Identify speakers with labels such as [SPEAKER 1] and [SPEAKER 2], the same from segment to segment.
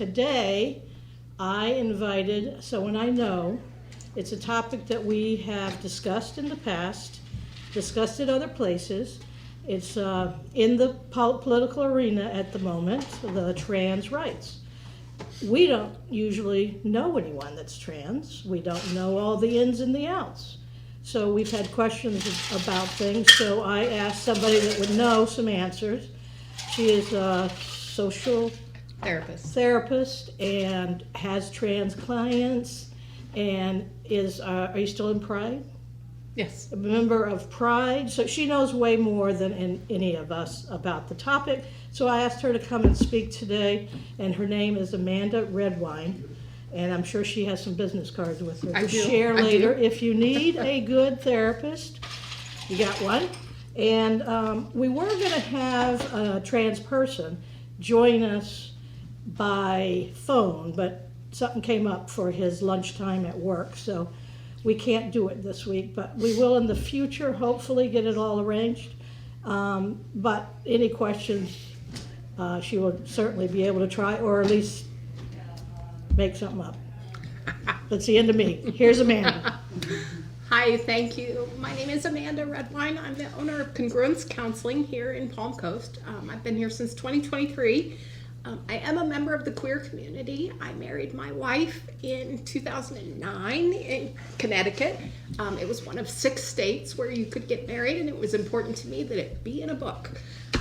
[SPEAKER 1] today I invited someone I know. It's a topic that we have discussed in the past, discussed at other places. It's in the political arena at the moment, the trans rights. We don't usually know anyone that's trans. We don't know all the ins and the outs. So we've had questions about things, so I asked somebody that would know some answers. She is a social therapist and has trans clients and is, are you still in Pride?
[SPEAKER 2] Yes.
[SPEAKER 1] A member of Pride, so she knows way more than any of us about the topic. So I asked her to come and speak today, and her name is Amanda Redwine, and I'm sure she has some business cards with her to share later. If you need a good therapist, you got one. And we were going to have a trans person join us by phone, but something came up for his lunchtime at work, so we can't do it this week, but we will in the future, hopefully get it all arranged. But any questions, she will certainly be able to try, or at least make something up. That's the end of me. Here's Amanda.
[SPEAKER 2] Hi, thank you. My name is Amanda Redwine. I'm the owner of Congruence Counseling here in Palm Coast. I've been here since 2023. I am a member of the queer community. I married my wife in 2009 in Connecticut. It was one of 6 states where you could get married, and it was important to me that it be in a book.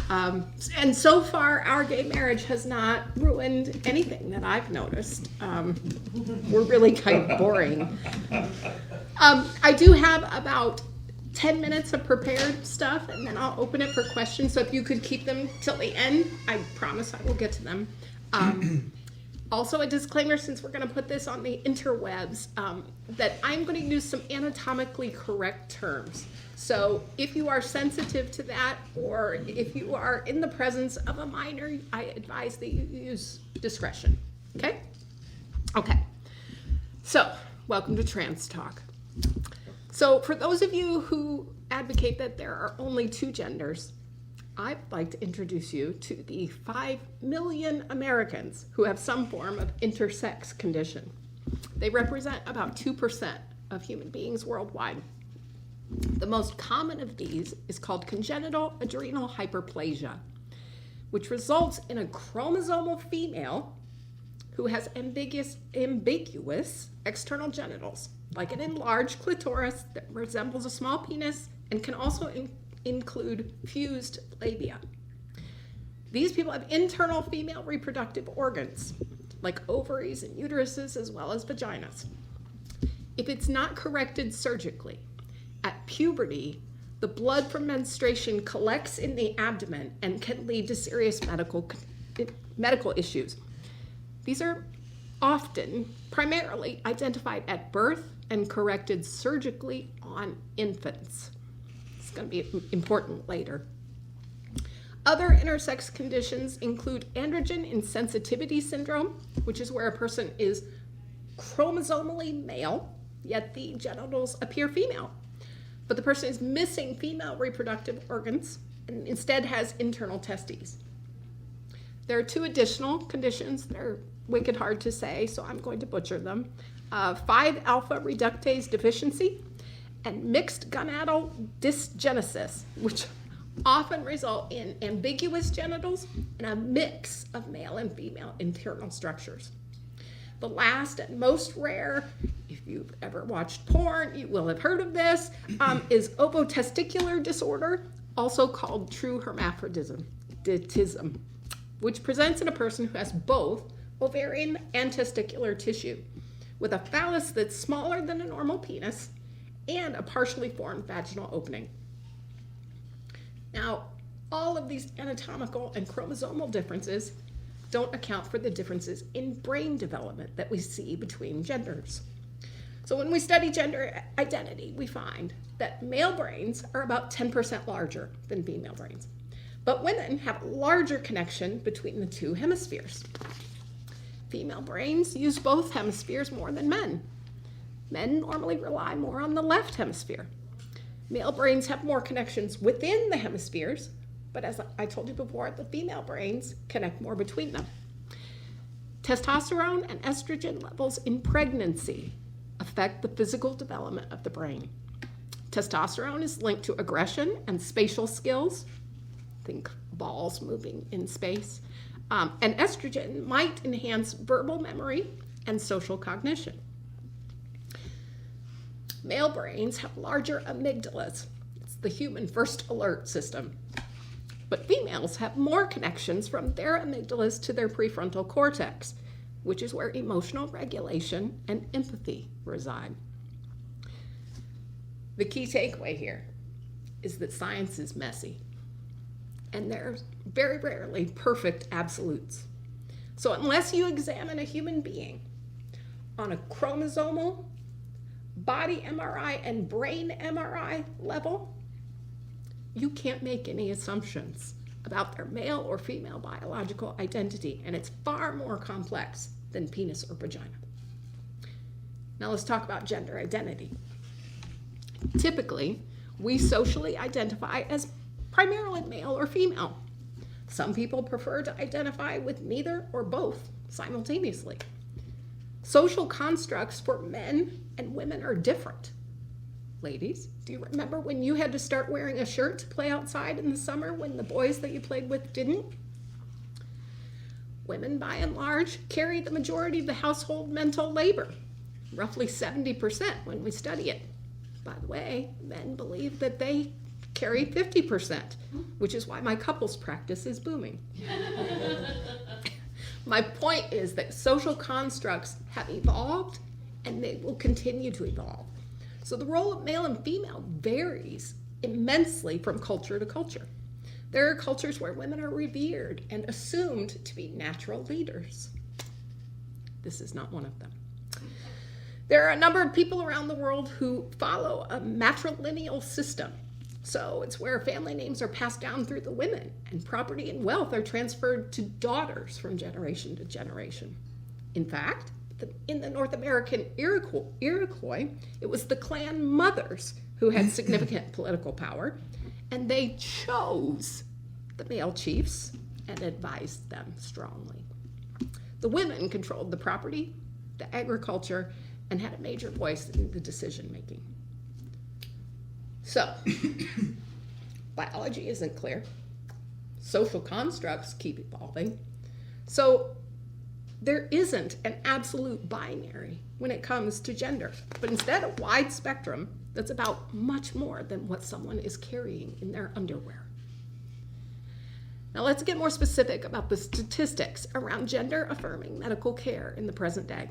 [SPEAKER 2] And so far, our gay marriage has not ruined anything that I've noticed. We're really kind of boring. I do have about 10 minutes of prepared stuff, and then I'll open it for questions. So if you could keep them till the end, I promise I will get to them. Also, a disclaimer, since we're going to put this on the interwebs, that I'm going to use some anatomically correct terms. So if you are sensitive to that, or if you are in the presence of a minor, I advise that you use discretion. Okay? Okay. So, welcome to Trans Talk. So for those of you who advocate that there are only 2 genders, I'd like to introduce you to the 5 million Americans who have some form of intersex condition. They represent about 2% of human beings worldwide. The most common of these is called congenital adrenal hyperplasia, which results in a chromosomal female who has ambiguous external genitals, like an enlarged clitoris that resembles a small penis and can also include fused labia. These people have internal female reproductive organs, like ovaries and uteruses, as well as vaginas. If it's not corrected surgically, at puberty, the blood from menstruation collects in the abdomen and can lead to serious medical issues. These are often primarily identified at birth and corrected surgically on infants. It's going to be important later. Other intersex conditions include androgen insensitivity syndrome, which is where a person is chromosomally male, yet the genitals appear female. But the person is missing female reproductive organs and instead has internal testes. There are 2 additional conditions that are wicked hard to say, so I'm going to butcher them. 5-alpha reductase deficiency and mixed gonadal dysgenesis, which often result in ambiguous genitals and a mix of male and female internal structures. The last and most rare, if you've ever watched porn, you will have heard of this, is ovotesticular disorder, also called true hermaphroditism, which presents in a person who has both ovarian and testicular tissue, with a phallus that's smaller than a normal penis and a partially formed vaginal opening. Now, all of these anatomical and chromosomal differences don't account for the differences in brain development that we see between genders. So when we study gender identity, we find that male brains are about 10% larger than female brains. But women have a larger connection between the 2 hemispheres. Female brains use both hemispheres more than men. Men normally rely more on the left hemisphere. Male brains have more connections within the hemispheres, but as I told you before, the female brains connect more between them. Testosterone and estrogen levels in pregnancy affect the physical development of the brain. Testosterone is linked to aggression and spatial skills. Think balls moving in space. And estrogen might enhance verbal memory and social cognition. Male brains have larger amygdalas. It's the human first alert system. But females have more connections from their amygdalas to their prefrontal cortex, which is where emotional regulation and empathy reside. The key takeaway here is that science is messy, and there's very rarely perfect absolutes. So unless you examine a human being on a chromosomal, body MRI, and brain MRI level, you can't make any assumptions about their male or female biological identity, and it's far more complex than penis or vagina. Now let's talk about gender identity. Typically, we socially identify as primarily male or female. Some people prefer to identify with neither or both simultaneously. Social constructs for men and women are different. Ladies, do you remember when you had to start wearing a shirt to play outside in the summer when the boys that you played with didn't? Women, by and large, carry the majority of the household mental labor, roughly 70% when we study it. By the way, men believe that they carry 50%, which is why my couples practice is booming. My point is that social constructs have evolved and they will continue to evolve. So the role of male and female varies immensely from culture to culture. There are cultures where women are revered and assumed to be natural leaders. This is not one of them. There are a number of people around the world who follow a matrilineal system. So it's where family names are passed down through the women, and property and wealth are transferred to daughters from generation to generation. In fact, in the North American Iroquois, it was the clan mothers who had significant political power, and they chose the male chiefs and advised them strongly. The women controlled the property, the agriculture, and had a major voice in the decision making. So, biology isn't clear. Social constructs keep evolving. So, there isn't an absolute binary when it comes to gender, but instead a wide spectrum that's about much more than what someone is carrying in their underwear. Now let's get more specific about the statistics around gender-affirming medical care in the present day.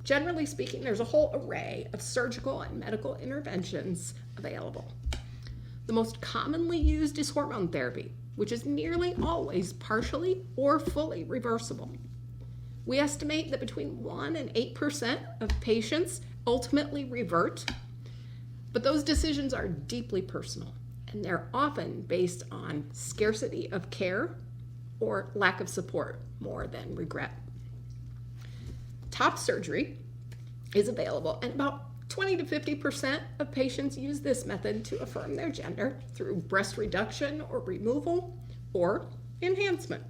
[SPEAKER 2] Generally speaking, there's a whole array of surgical and medical interventions available. The most commonly used is hormone therapy, which is nearly always partially or fully reversible. We estimate that between 1% and 8% of patients ultimately revert, but those decisions are deeply personal, and they're often based on scarcity of care or lack of support more than regret. Top surgery is available, and about 20 to 50% of patients use this method to affirm their gender through breast reduction or removal or enhancement.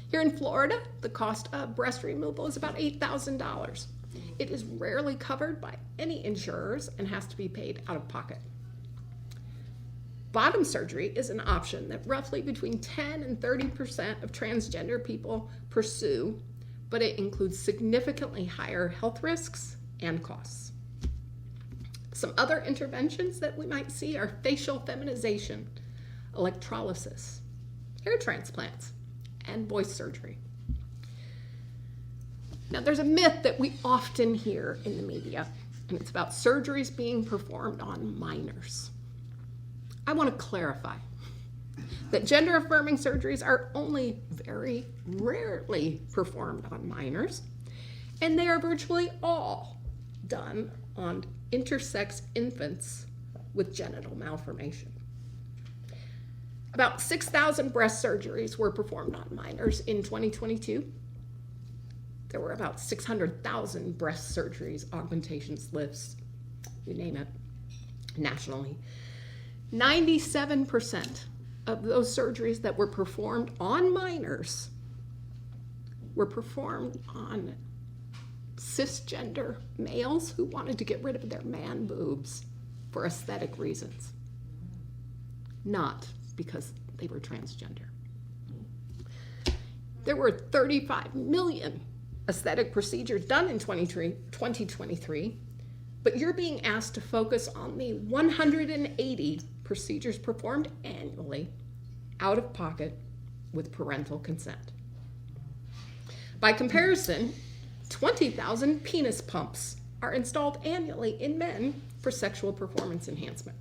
[SPEAKER 2] Here in Florida, the cost of breast removal is about $8,000. It is rarely covered by any insurers and has to be paid out of pocket. Bottom surgery is an option that roughly between 10 and 30% of transgender people pursue, but it includes significantly higher health risks and costs. Some other interventions that we might see are facial feminization, electrolysis, hair transplants, and voice surgery. Now, there's a myth that we often hear in the media, and it's about surgeries being performed on minors. I want to clarify that gender-affirming surgeries are only very rarely performed on minors, and they are virtually all done on intersex infants with genital malformation. About 6,000 breast surgeries were performed on minors in 2022. There were about 600,000 breast surgeries, augmentations, lifts, you name it, nationally. 97% of those surgeries that were performed on minors were performed on cisgender males who wanted to get rid of their man boobs for aesthetic reasons, not because they were transgender. There were 35 million aesthetic procedures done in 2023, but you're being asked to focus on the 180 procedures performed annually out of pocket with parental consent. By comparison, 20,000 penis pumps are installed annually in men for sexual performance enhancement.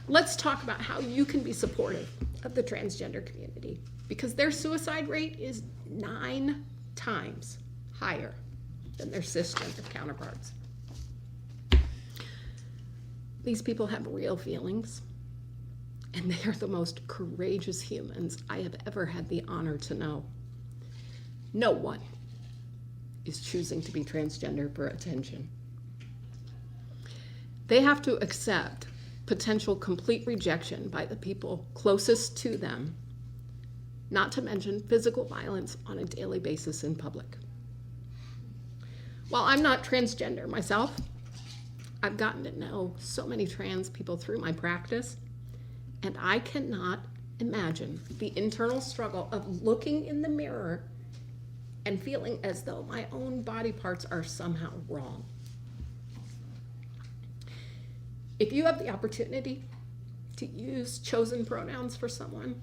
[SPEAKER 2] Let's talk about how you can be supportive of the transgender community, because their suicide rate is 9 times higher than their cisgender counterparts. These people have real feelings, and they are the most courageous humans I have ever had the honor to know. No one is choosing to be transgender for attention. They have to accept potential complete rejection by the people closest to them, not to mention physical violence on a daily basis in public. While I'm not transgender myself, I've gotten to know so many trans people through my practice, and I cannot imagine the internal struggle of looking in the mirror and feeling as though my own body parts are somehow wrong. If you have the opportunity to use chosen pronouns for someone,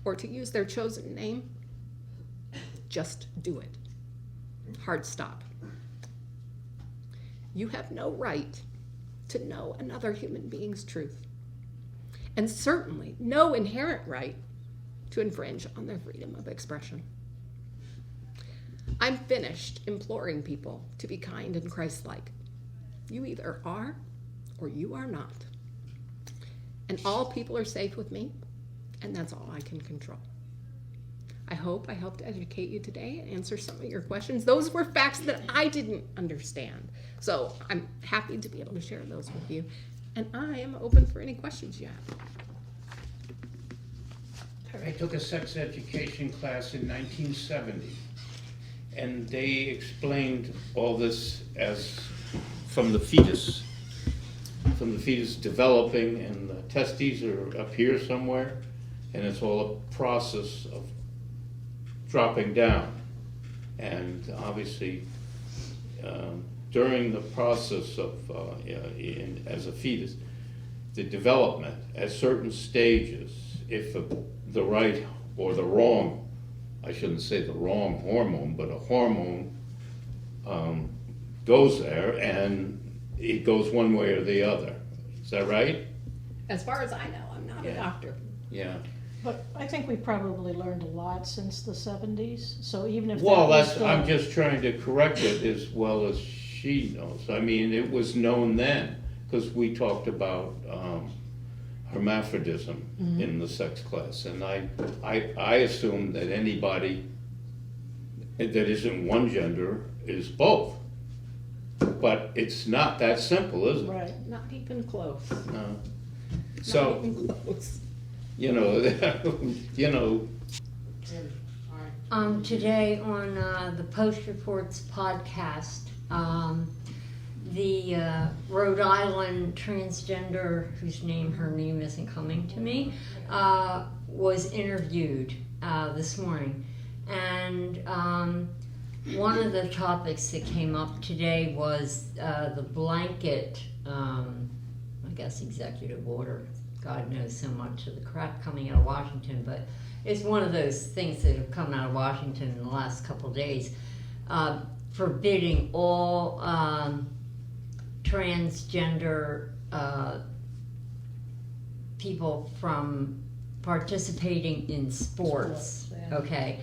[SPEAKER 2] or to use their chosen name, just do it. Hard stop. You have no right to know another human being's truth, and certainly no inherent right to infringe on their freedom of expression. I'm finished imploring people to be kind and Christ-like. You either are or you are not. And all people are safe with me, and that's all I can control. I hope I helped educate you today and answer some of your questions. Those were facts that I didn't understand. So I'm happy to be able to share those with you. And I am open for any questions you have.
[SPEAKER 3] I took a sex education class in 1970, and they explained all this as from the fetus developing, and the testes are up here somewhere, and it's all a process of dropping down. And obviously, during the process of as a fetus, the development at certain stages, if the right or the wrong, I shouldn't say the wrong hormone, but a hormone goes there, and it goes one way or the other. Is that right?
[SPEAKER 2] As far as I know, I'm not a doctor.
[SPEAKER 3] Yeah.
[SPEAKER 1] But I think we probably learned a lot since the 70s, so even if
[SPEAKER 3] Well,
[SPEAKER 1] that was
[SPEAKER 3] I'm just trying to correct it as well as she knows. I mean, it was known then, because we talked about hermaphrodism in the sex class, and I assume that anybody that isn't one gender is both. But it's not that simple, is it?
[SPEAKER 1] right.
[SPEAKER 2] Not even close.
[SPEAKER 3] No.
[SPEAKER 2] Not
[SPEAKER 3] So,
[SPEAKER 2] even close.
[SPEAKER 3] you know,
[SPEAKER 4] Today on the Post Reports podcast, the Rhode Island transgender, her name isn't coming to me, was interviewed this morning. And one of the topics that came up today was the blanket, executive order. God knows so much of the crap coming out of Washington, but it's one of those things that have come out of Washington in the last couple of days, forbidding all transgender people from participating in sports.
[SPEAKER 1] Yeah.
[SPEAKER 4] Okay,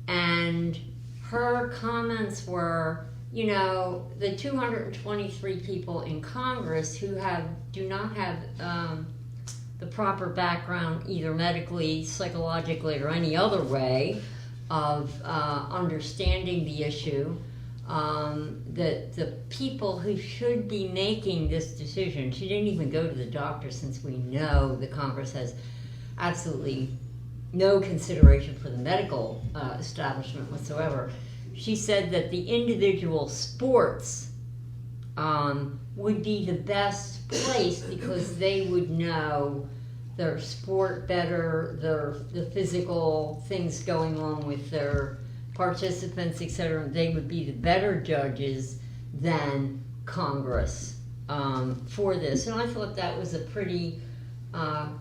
[SPEAKER 4] and her comments were, the 223 people in Congress who do not have the proper background, either medically, psychologically, or any other way of understanding the issue, that the people who should be making this decision, she didn't even go to the doctor, since we know the Congress has absolutely no consideration for the medical establishment whatsoever. She said that the individual sports would be the best place because they would know their sport better, the physical things going on with their participants, etc. They would be the better judges than Congress for this. And I thought that was a pretty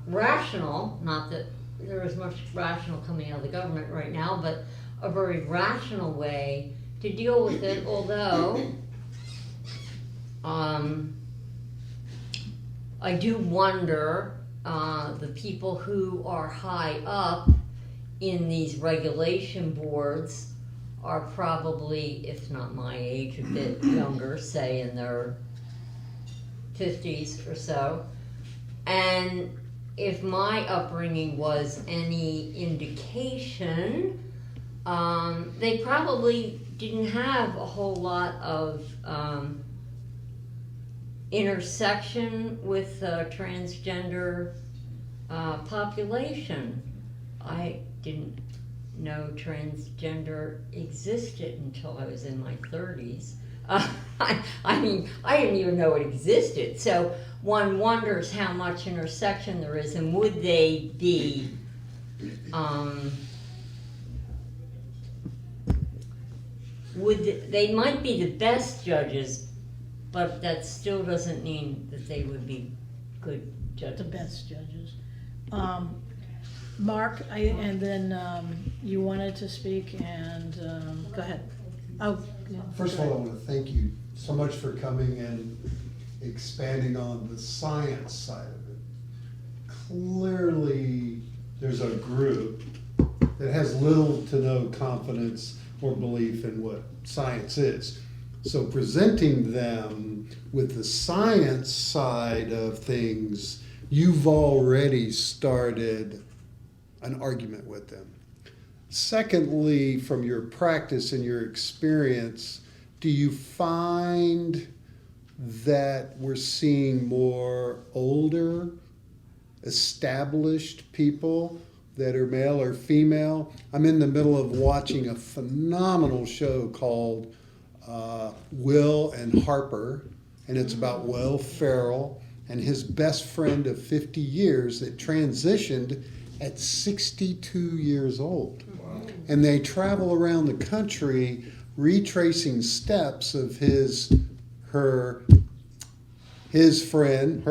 [SPEAKER 4] rational, not that there is much rational coming out of the government right now, but a very rational way to deal with it, although I do wonder, the people who are high up in these regulation boards are probably, if not my age, a bit younger, say in their 50s or so. And if my upbringing was any indication, they probably didn't have a whole lot of intersection with the transgender population. I didn't know transgender existed until I was in my 30s. I mean, I didn't even know it existed. So one wonders how much intersection there is, and would they be they might be the best judges, but that still doesn't mean that they would be good judges.
[SPEAKER 1] The best judges. Mark, and then you wanted to speak, and go ahead. Oh, yeah.
[SPEAKER 5] First of all, I want to thank you so much for coming and expanding on the science side of it. Clearly, there's a group that has little to no confidence or belief in what science is. So presenting them with the science side of things, you've already started an argument with them. Secondly, from your practice and your experience, do you find that we're seeing more older, established people that are male or female? I'm in the middle of watching a phenomenal show called Will and Harper, and it's about Will Ferrell and his best friend of 50 years that transitioned at 62 years old. Wow. And they travel around the country retracing steps of his friend,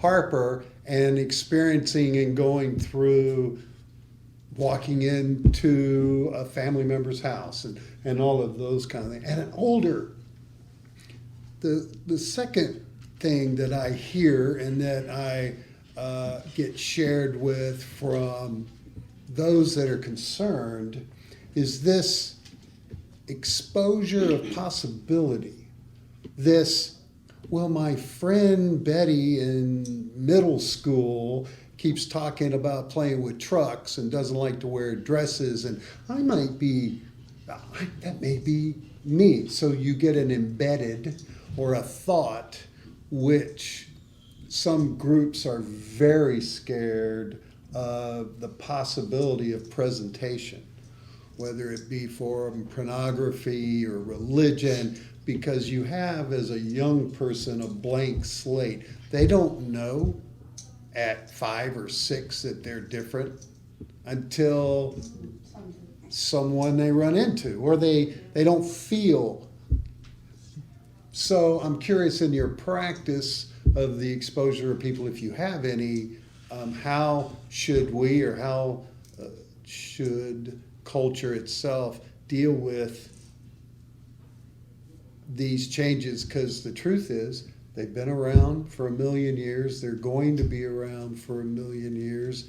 [SPEAKER 5] Harper, and experiencing and going through walking into a family member's house and all of those kind of things. And an older, the second thing that I hear and that I get shared with from those that are concerned is this exposure of possibility. This, well, my friend Betty in middle school keeps talking about playing with trucks and doesn't like to wear dresses, and that may be me. So you get an embedded or a thought, which some groups are very scared of the possibility of presentation, whether it be for pornography or religion, because you have, as a young person, a blank slate. They don't know at 5 or 6 that they're different until someone they run into, or they don't feel. So I'm curious, in your practice of the exposure of people, if you have any, how should we, or how should culture itself deal with these changes? Because the truth is, they've been around for 1 million years. They're going to be around for 1 million years.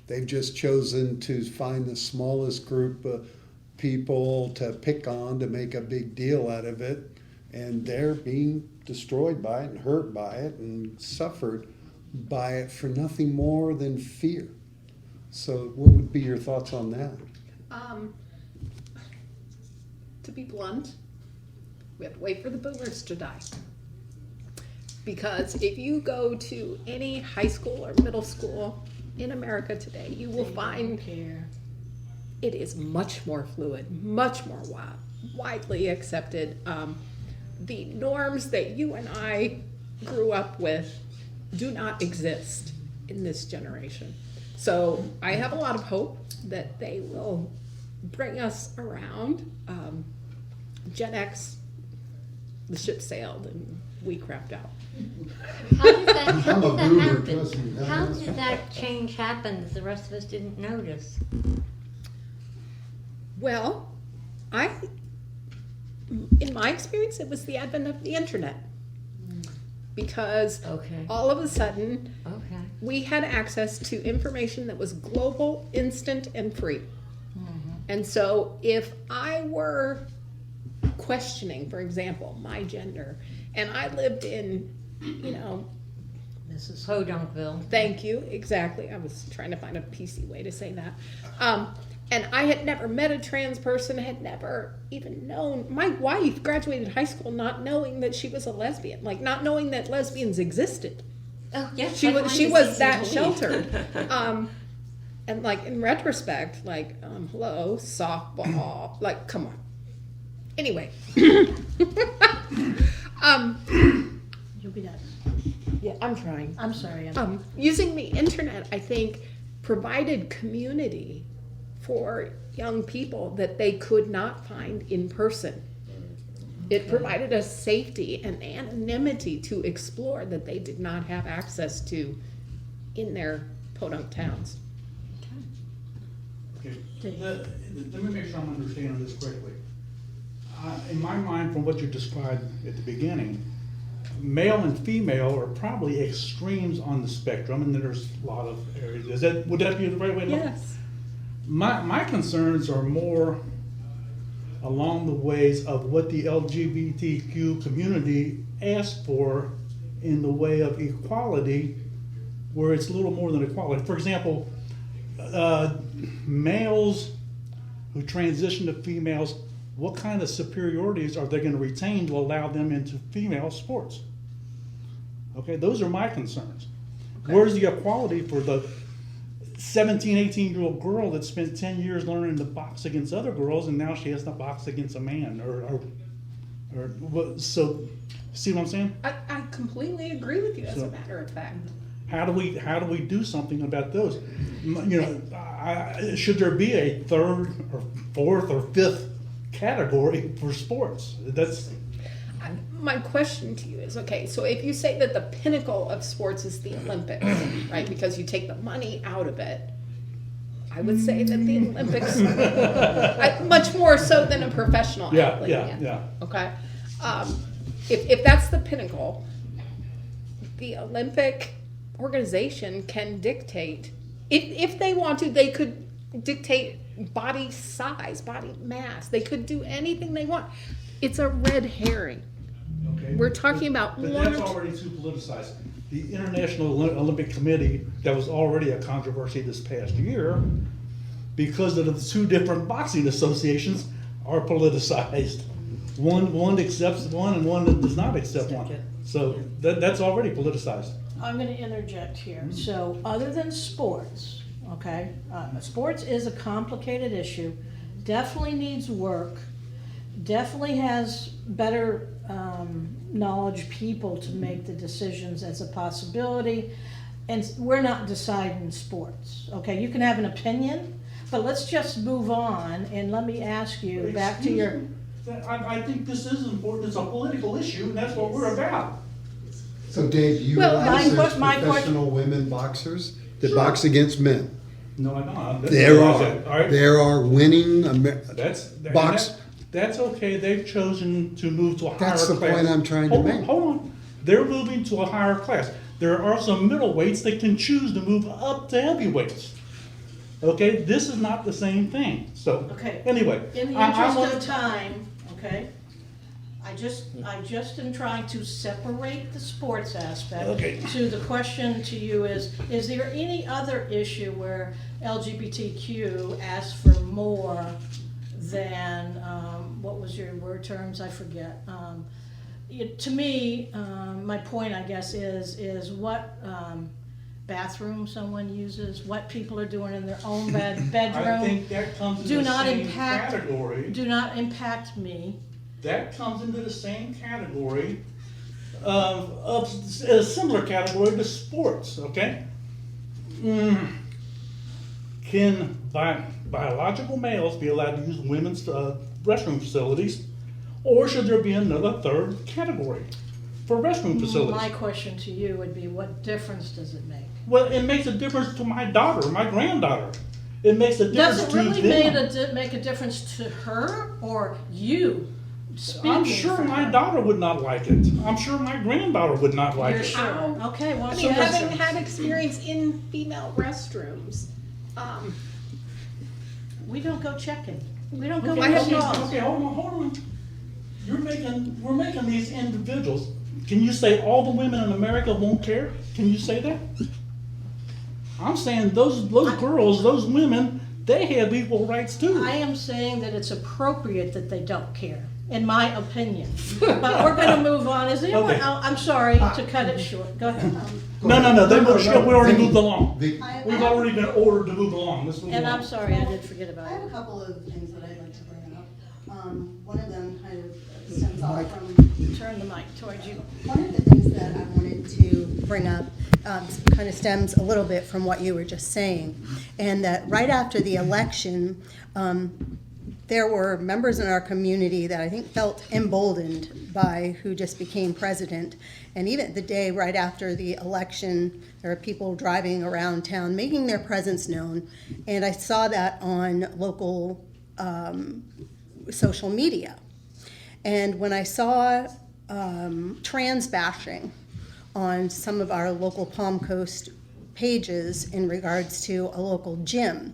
[SPEAKER 5] They've just chosen to find the smallest group of people to pick on to make a big deal out of it. And they're being destroyed by it and hurt by it and suffered by it for nothing more than fear. So what would be your thoughts on that?
[SPEAKER 2] To be blunt, we have to wait for the boomers to die. Because if you go to any high school or middle school in America today, you will
[SPEAKER 1] They
[SPEAKER 2] find
[SPEAKER 1] don't care.
[SPEAKER 2] it is much more fluid, much more widely accepted. The norms that you and I grew up with do not exist in this generation. So I have a lot of hope that they will bring us around. Gen X, the ship sailed and we crapped out.
[SPEAKER 4] How did that, how
[SPEAKER 5] I'm a
[SPEAKER 4] did that
[SPEAKER 5] boomer,
[SPEAKER 4] happen?
[SPEAKER 5] trust me.
[SPEAKER 4] How did that change happen that the rest of us didn't notice?
[SPEAKER 2] Well, in my experience, it was the advent of the internet. Because
[SPEAKER 4] Okay.
[SPEAKER 2] all of a sudden,
[SPEAKER 4] Okay.
[SPEAKER 2] we had access to information that was global, instant, and free. And so if I were questioning, for example, my gender, and I lived in,
[SPEAKER 1] Mrs.
[SPEAKER 4] Podunkville.
[SPEAKER 2] thank you, exactly, I was trying to find a PC way to say that. And I had never met a trans person, had never even known. My wife graduated high school not knowing that she was a lesbian, like not knowing that lesbians existed.
[SPEAKER 4] Oh, yeah.
[SPEAKER 2] She was that sheltered. And like in retrospect, like hello, softball, like come on. Anyway,
[SPEAKER 1] You'll be next.
[SPEAKER 2] yeah, I'm trying.
[SPEAKER 1] I'm sorry. Emma.
[SPEAKER 2] Using the internet, I think, provided community for young people that they could not find in person. It provided us safety and anonymity to explore that they did not have access to in their podunk towns.
[SPEAKER 6] Okay, let me make sure I'm understanding this correctly. In my mind, from what you described at the beginning, male and female are probably extremes on the spectrum, and then there's a lot of areas. Would that be the right way to look?
[SPEAKER 2] Yes.
[SPEAKER 6] My concerns are more along the ways of what the LGBTQ community asked for in the way of equality, where it's a little more than equality. For example, males who transition to females, what kind of superiorities are they going to retain to allow them into female sports? Okay, those are my concerns.
[SPEAKER 2] Okay.
[SPEAKER 6] Where's the equality for the 17, 18-year-old girl that spent 10 years learning to box against other girls, and now she has to box against a man? Or what? So, see what I'm saying?
[SPEAKER 2] I completely agree with you, as a
[SPEAKER 6] So-
[SPEAKER 2] matter of fact.
[SPEAKER 6] How do we do something about those? Should there be a third or fourth or fifth category for sports? That's
[SPEAKER 2] My question to you is, okay, so if you say that the pinnacle of sports is the Olympics, right, because you take the money out of it, I would say that the Olympics, much more so than a professional athlete.
[SPEAKER 6] yeah.
[SPEAKER 2] Okay? If that's the pinnacle, the Olympic organization can dictate, if they want to, they could dictate body size, body mass. They could do anything they want. It's a red herring.
[SPEAKER 6] Okay.
[SPEAKER 2] We're talking about
[SPEAKER 6] But
[SPEAKER 2] one
[SPEAKER 6] that's
[SPEAKER 2] or two.
[SPEAKER 6] already too politicized. The International Olympic Committee, that was already a controversy this past year, because of the two different boxing associations are politicized. One accepts one and one does not accept one. So that's already politicized.
[SPEAKER 1] I'm going to interject here. So, other than sports, okay, sports is a complicated issue, definitely needs work, definitely has better knowledge people to make the decisions as a possibility, and we're not deciding sports, okay? You can have an opinion, but let's just move on, and let me ask you, back to your...
[SPEAKER 6] I think this is important. It's a political issue, and that's what we're about.
[SPEAKER 5] So Dave, do you
[SPEAKER 2] Well,
[SPEAKER 5] realize there's
[SPEAKER 1] my question-
[SPEAKER 5] professional women boxers that
[SPEAKER 6] Sure.
[SPEAKER 5] box against men?
[SPEAKER 6] No, I don't.
[SPEAKER 5] There
[SPEAKER 6] All
[SPEAKER 5] are.
[SPEAKER 6] right.
[SPEAKER 5] There are winning box.
[SPEAKER 6] That's okay. They've chosen to move to a higher class.
[SPEAKER 5] That's the point I'm trying to make.
[SPEAKER 6] Hold on. They're moving to a higher class. There are some middleweights that can choose to move up to heavyweights. Okay, this is not the same thing. So,
[SPEAKER 1] Okay.
[SPEAKER 6] anyway.
[SPEAKER 1] In the interest of time, okay, I just am trying to separate the sports aspect.
[SPEAKER 6] Okay.
[SPEAKER 1] To the question to you is there any other issue where LGBTQ asks for more than, what was your word terms, I forget. To me, my point, I guess, is what bathroom someone uses, what people are doing in their own bedroom.
[SPEAKER 6] I think that comes in
[SPEAKER 1] Do
[SPEAKER 6] the
[SPEAKER 1] not
[SPEAKER 6] same
[SPEAKER 1] impact-
[SPEAKER 6] category.
[SPEAKER 1] Do not impact me.
[SPEAKER 6] That comes into the same category of a similar category to sports, okay? Can biological males be allowed to use women's restroom facilities? Or should there be another third category for restroom facilities?
[SPEAKER 1] My question to you would be, what difference does it make?
[SPEAKER 6] Well, it makes a difference to my daughter, my granddaughter. It makes a difference
[SPEAKER 1] Does it
[SPEAKER 6] to
[SPEAKER 1] really
[SPEAKER 6] them.
[SPEAKER 1] make a difference to her or you?
[SPEAKER 6] I'm
[SPEAKER 1] Speaking
[SPEAKER 6] sure
[SPEAKER 1] for
[SPEAKER 6] my
[SPEAKER 1] her.
[SPEAKER 6] daughter would not like it. I'm sure my granddaughter would not like
[SPEAKER 1] You're
[SPEAKER 6] it.
[SPEAKER 1] sure? Okay, well,
[SPEAKER 2] I
[SPEAKER 1] so
[SPEAKER 2] mean, having
[SPEAKER 1] listen,
[SPEAKER 2] had experience in female restrooms,
[SPEAKER 1] we don't go checking. We don't go
[SPEAKER 6] Okay,
[SPEAKER 2] I have
[SPEAKER 1] with
[SPEAKER 2] no-
[SPEAKER 1] dogs.
[SPEAKER 6] okay, hold on. We're making these individuals. Can you say all the women in America won't care? Can you say that? I'm saying those girls, those women, they have equal rights too.
[SPEAKER 1] I am saying that it's appropriate that they don't care, in my opinion. But we're gonna move on. Is anyone,
[SPEAKER 6] Okay.
[SPEAKER 1] I'm sorry to cut it short. Go ahead.
[SPEAKER 6] No. We already moved along.
[SPEAKER 5] The-
[SPEAKER 6] We've already been ordered to move along. Let's move
[SPEAKER 1] And
[SPEAKER 6] along.
[SPEAKER 1] I'm sorry, I did forget
[SPEAKER 7] I
[SPEAKER 1] about
[SPEAKER 7] have
[SPEAKER 1] it.
[SPEAKER 7] a couple of things that I'd like to bring up. One of them kind of stems off
[SPEAKER 5] Mike.
[SPEAKER 7] from,
[SPEAKER 1] Turn the mic towards you.
[SPEAKER 7] one of the things that I wanted to bring up kind of stems a little bit from what you were just saying. And that right after the election, there were members in our community that I think felt emboldened by who just became president. And even the day right after the election, there were people driving around town making their presence known. And I saw that on local social media. And when I saw trans bashing on some of our local Palm Coast pages in regards to a local gym,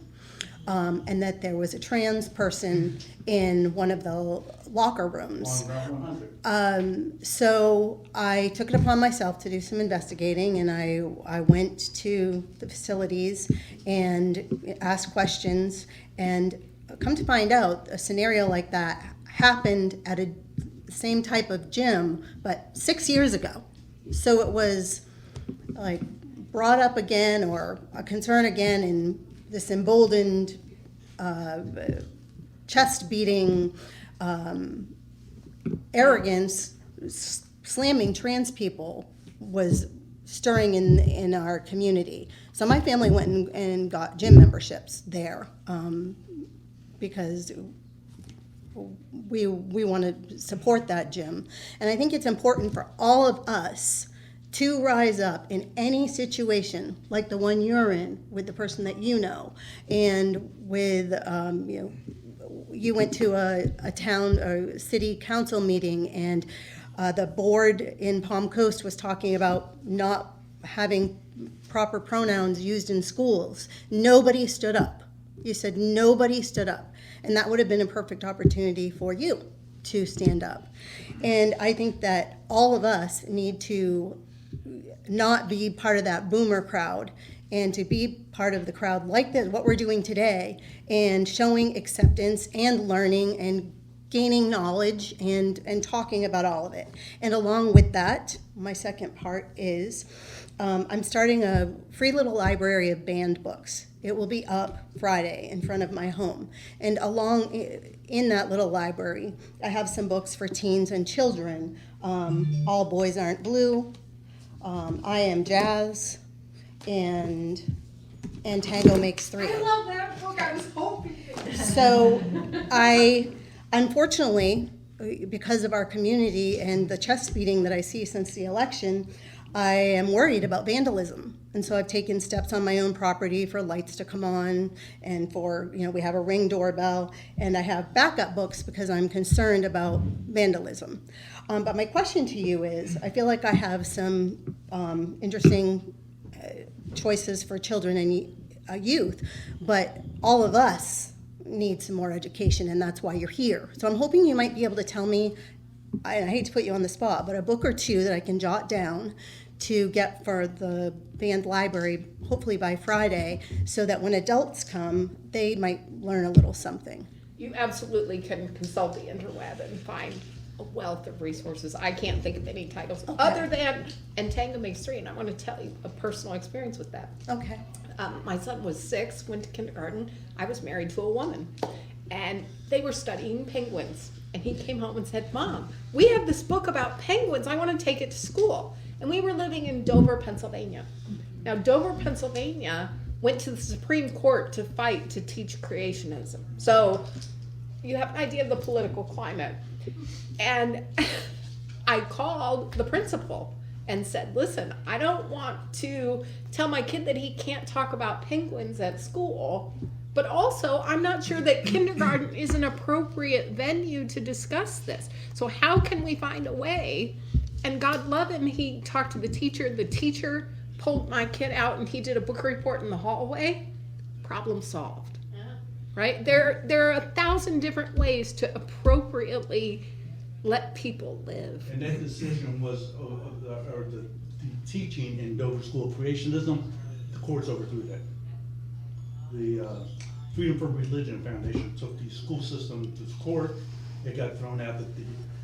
[SPEAKER 7] and that there was a trans person in one of the locker rooms. So I took it upon myself to do some investigating, and I went to the facilities and asked questions, and come to find out a scenario like that happened at a same type of gym, but 6 years ago. So it was like brought up again, or a concern again, and this emboldened, chest-beating arrogance, slamming trans people was stirring in our community. So my family went and got gym memberships there because we want to support that gym. And I think it's important for all of us to rise up in any situation like the one you're in with the person that you know, and with you went to a town or city council meeting, and the board in Palm Coast was talking about not having proper pronouns used in schools. Nobody stood up. You said nobody stood up, and that would have been a perfect opportunity for you to stand up. And I think that all of us need to not be part of that boomer crowd, and to be part of the crowd like this, what we're doing today, and showing acceptance and learning and gaining knowledge and talking about all of it. And along with that, my second part is I'm starting a free little library of banned books. It will be up Friday in front of my home. And along in that little library, I have some books for teens and children. All Boys Aren't Blue, I Am Jazz, and Tango Makes Three.
[SPEAKER 2] I love that book. I was hoping.
[SPEAKER 7] So I, unfortunately, because of our community and the chest beating that I see since the election, I am worried about vandalism. And so I've taken steps on my own property for lights to come on, and for, we have a Ring doorbell, and I have backup books because I'm concerned about vandalism. But my question to you is, I feel like I have some interesting choices for children and youth, but all of us need some more education, and that's why you're here. So I'm hoping you might be able to tell me, I hate to put you on the spot, but a book or two that I can jot down to get for the band library, hopefully by Friday, so that when adults come, they might learn a little something.
[SPEAKER 2] You absolutely can consult the interweb and find a wealth of resources. I can't think of any titles other than, and Tango makes 3, and I want to tell you a personal experience with that.
[SPEAKER 7] Okay.
[SPEAKER 2] My son was 6, went to kindergarten. I was married to a woman, and they were studying penguins. And he came home and said, "Mom, we have this book about penguins. I want to take it to school." And we were living in Dover, Pennsylvania. Now, Dover, Pennsylvania went to the Supreme Court to fight to teach creationism. So you have an idea of the political climate. And I called the principal and said, "Listen, I don't want to tell my kid that he can't talk about penguins at school, but also I'm not sure that kindergarten is an appropriate venue to discuss this. So how can we find a way?" And God love him, he talked to the teacher. The teacher pulled my kid out and he did a book report in the hallway. Problem solved. Right? There are 1,000 different ways to appropriately let people live.
[SPEAKER 6] And that decision was, or the teaching in Dover School of Creationism, the courts overthrew that. The Freedom for Religion Foundation took the school system to court. It got thrown out.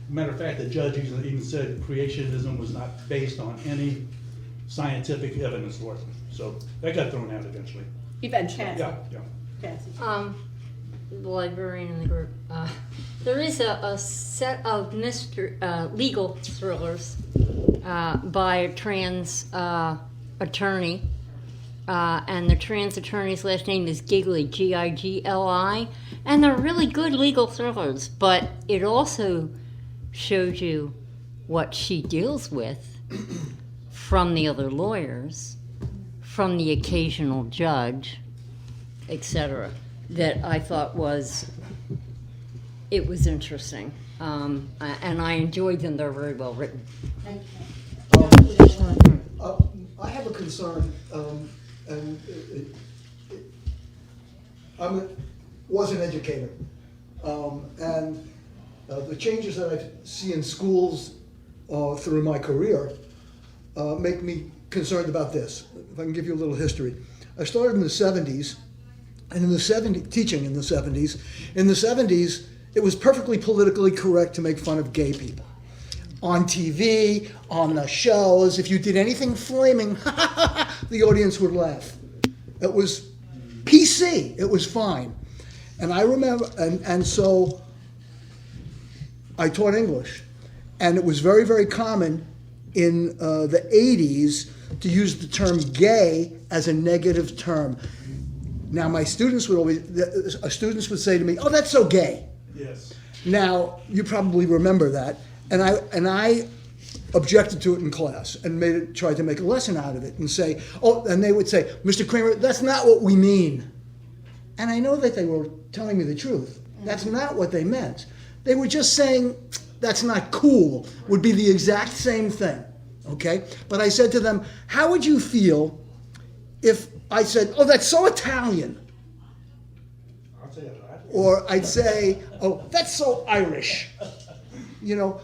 [SPEAKER 6] Matter of fact, the judge even said creationism was not based on any scientific evidence for it. So that got thrown out eventually.
[SPEAKER 2] Eventually.
[SPEAKER 6] Yeah.
[SPEAKER 4] The librarian in the group. There is a set of legal thrillers by a trans attorney, and the trans attorney's last name is Gigli, Gigli, and they're really good legal thrillers, but it also shows you what she deals with from the other lawyers, from the occasional judge, etc. That I thought was interesting, and I enjoyed them. They're very well written.
[SPEAKER 8] I have a concern, and I was an educator, and the changes that I see in schools through my career make me concerned about this. If I can give you a little history. I started in the 70s, and teaching in the 70s. In the 70s, it was perfectly politically correct to make fun of gay people. On TV, on the shows, if you did anything flaming, the audience would laugh. It was PC, it was fine. And I remember, and so I taught English. And it was very, very common in the 80s to use the term gay as a negative term. Now, my students would say to me, "Oh, that's so gay."
[SPEAKER 6] Yes.
[SPEAKER 8] Now, you probably remember that, and I objected to it in class and tried to make a lesson out of it and say, "Oh," and they would say, "Mr. Kramer, that's not what we mean." And I know that they were telling me the truth. That's not what they meant. They were just saying, "That's not cool," would be the exact same thing, okay? But I said to them, "How would you feel if I said, 'Oh, that's so Italian'?"
[SPEAKER 6] I'll say that.
[SPEAKER 8] Or I'd say, "Oh, that's so Irish." You know,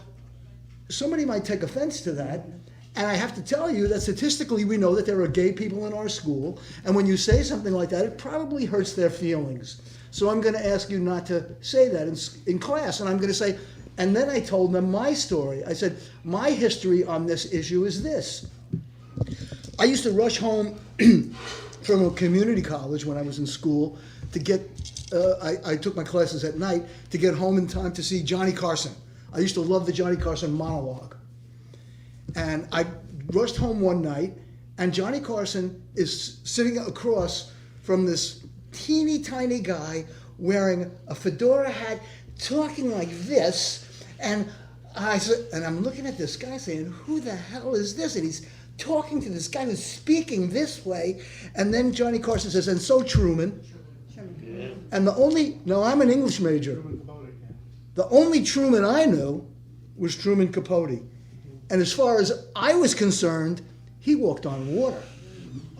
[SPEAKER 8] somebody might take offense to that. And I have to tell you that statistically we know that there are gay people in our school. And when you say something like that, it probably hurts their feelings. So I'm going to ask you not to say that in class. And I'm going to say, and then I told them my story. I said, my history on this issue is this. I used to rush home from a community college when I was in school to get, I took my classes at night to get home in time to see Johnny Carson. I used to love the Johnny Carson monologue. And I rushed home one night, and Johnny Carson is sitting across from this teeny tiny guy wearing a fedora hat, talking like this. And I'm looking at this guy saying, "Who the hell is this?" And he's talking to this guy who's speaking this way. And then Johnny Carson says, "And so Truman." And now I'm an English major. The only Truman I knew was Truman Capote. And as far as I was concerned, he walked on water.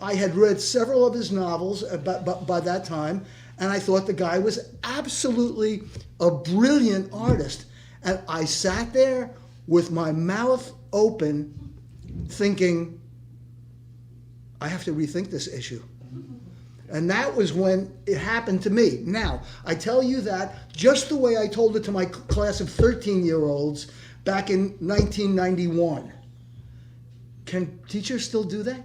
[SPEAKER 8] I had read several of his novels by that time, and I thought the guy was absolutely a brilliant artist. And I sat there with my mouth open, thinking, I have to rethink this issue. And that was when it happened to me. Now, I tell you that just the way I told it to my class of 13-year-olds back in 1991. Can teachers still do that?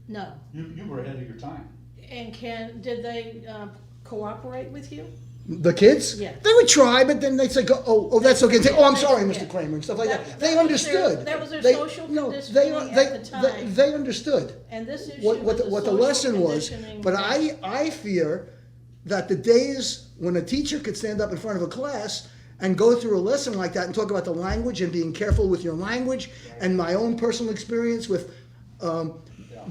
[SPEAKER 1] No.
[SPEAKER 6] You were ahead of your time.
[SPEAKER 1] And did they cooperate with you?
[SPEAKER 8] The kids?
[SPEAKER 1] Yeah.
[SPEAKER 8] They would try, but then they'd say, oh, that's okay. Say, oh, I'm sorry, Mr.
[SPEAKER 1] Yeah.
[SPEAKER 8] Kramer, and stuff like that.
[SPEAKER 1] That
[SPEAKER 8] They
[SPEAKER 1] was their-
[SPEAKER 8] understood.
[SPEAKER 1] that was their
[SPEAKER 8] They-
[SPEAKER 1] social
[SPEAKER 8] no,
[SPEAKER 1] conditioning at the time.
[SPEAKER 8] They understood
[SPEAKER 1] And this issue
[SPEAKER 8] what
[SPEAKER 1] was
[SPEAKER 8] the
[SPEAKER 1] social
[SPEAKER 8] lesson was.
[SPEAKER 1] conditioning
[SPEAKER 8] But
[SPEAKER 1] that-
[SPEAKER 8] I fear that the days when a teacher could stand up in front of a class and go through a lesson like that and talk about the language and being careful with your language, and my own personal experience with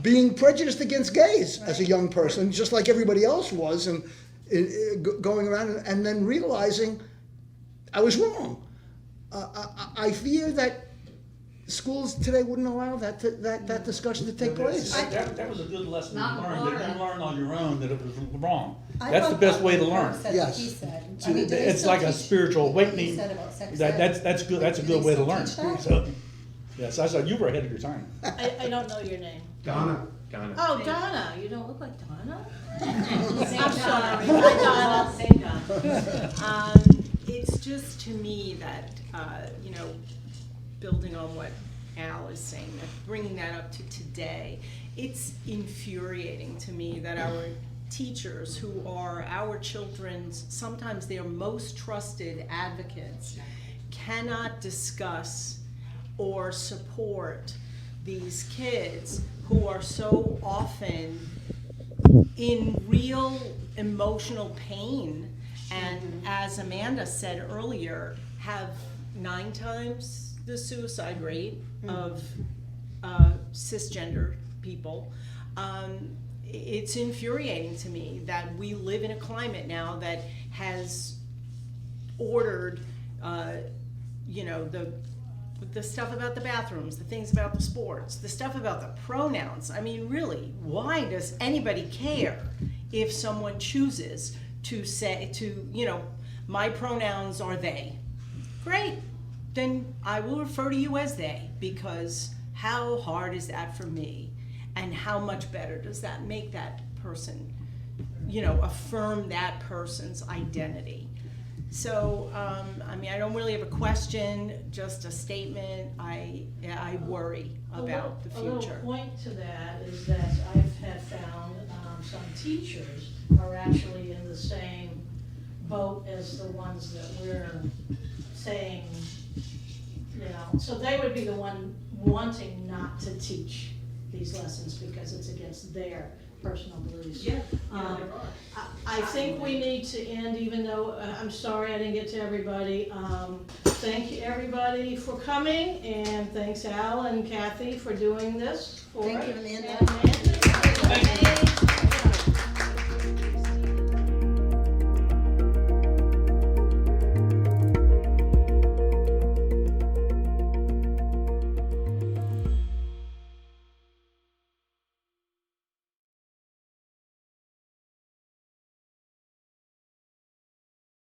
[SPEAKER 8] being prejudiced against gays as a young person, just like everybody else was, and going around and then realizing I was wrong. I fear that schools today wouldn't allow that discussion to take place.
[SPEAKER 6] That was a good lesson to
[SPEAKER 4] Not
[SPEAKER 6] learn.
[SPEAKER 4] Florida.
[SPEAKER 6] That you learn on your own that it was wrong.
[SPEAKER 7] I
[SPEAKER 6] That's the
[SPEAKER 7] thought
[SPEAKER 6] best
[SPEAKER 7] that
[SPEAKER 6] way to
[SPEAKER 7] was what
[SPEAKER 6] learn.
[SPEAKER 7] said
[SPEAKER 8] Yes.
[SPEAKER 7] what he said.
[SPEAKER 6] So
[SPEAKER 7] I mean, do they
[SPEAKER 6] it's
[SPEAKER 7] still
[SPEAKER 6] like a
[SPEAKER 7] teach
[SPEAKER 6] spiritual
[SPEAKER 7] what he
[SPEAKER 6] awakening.
[SPEAKER 7] said about sex
[SPEAKER 6] That's good. That's a
[SPEAKER 7] Do
[SPEAKER 6] good
[SPEAKER 7] they
[SPEAKER 6] way to
[SPEAKER 7] still
[SPEAKER 6] learn.
[SPEAKER 7] teach that?
[SPEAKER 6] So, yes, I said you were ahead of your time.
[SPEAKER 1] I don't know your name.
[SPEAKER 3] Donna.
[SPEAKER 1] Oh, Donna. You don't look like Donna?
[SPEAKER 9] Same
[SPEAKER 1] I'm
[SPEAKER 9] Donna.
[SPEAKER 1] sorry. Hi, Donna.
[SPEAKER 9] Same Donna. It's just to me that, building on what Al is saying, that bringing that up to today, it's infuriating to me that our teachers, who are our children's, sometimes their most trusted advocates, cannot discuss or support these kids who are so often in real emotional pain, and as Amanda said earlier, have 9 times the suicide rate of cisgender people. It's infuriating to me that we live in a climate now that has ordered, the stuff about the bathrooms, the things about the sports, the stuff about the pronouns. I mean, really, why does anybody care if someone chooses to say, my pronouns are they? Great, then I will refer to you as they, because how hard is that for me? And how much better does that make that person, affirm that person's identity? So, I don't really have a question, just a statement. I worry about the
[SPEAKER 1] A little
[SPEAKER 9] future.
[SPEAKER 1] point to that is that I have found some teachers are actually in the same boat as the ones that we're saying, so they would be the one wanting not to teach these lessons because it's against their personal beliefs.
[SPEAKER 9] Yeah,
[SPEAKER 1] I think we need to end, even though, I'm sorry I didn't get to everybody. Thank you, everybody, for coming, and thanks Al and Kathy for doing this for us.
[SPEAKER 7] Thank you, Amanda.
[SPEAKER 1] And